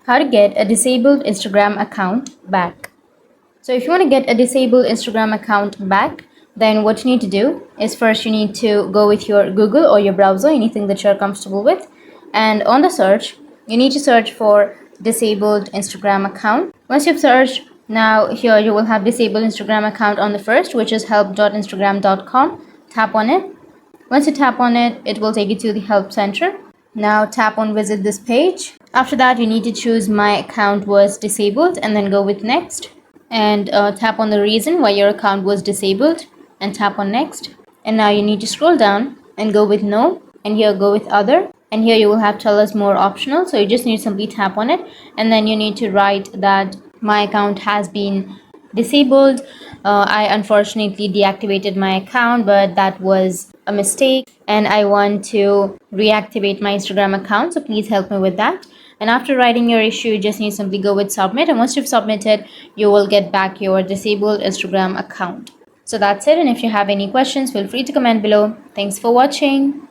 How to get a disabled Instagram account back. So if you want to get a disabled Instagram account back, then what you need to do is first you need to go with your Google or your browser, anything that you're comfortable with. And on the search, you need to search for disabled Instagram account. Once you've searched, now here you will have disabled Instagram account on the first, which is help.instagram.com. Tap on it. Once you tap on it, it will take you to the help center. Now tap on visit this page. After that, you need to choose my account was disabled and then go with next. And tap on the reason why your account was disabled and tap on next. And now you need to scroll down and go with no, and here go with other. And here you will have tell us more optional. So you just need to simply tap on it, and then you need to write that my account has been disabled. I unfortunately deactivated my account, but that was a mistake and I want to reactivate my Instagram account, so please help me with that. And after writing your issue, you just need to simply go with submit, and once you've submitted, you will get back your disabled Instagram account. So that's it, and if you have any questions, feel free to comment below. Thanks for watching.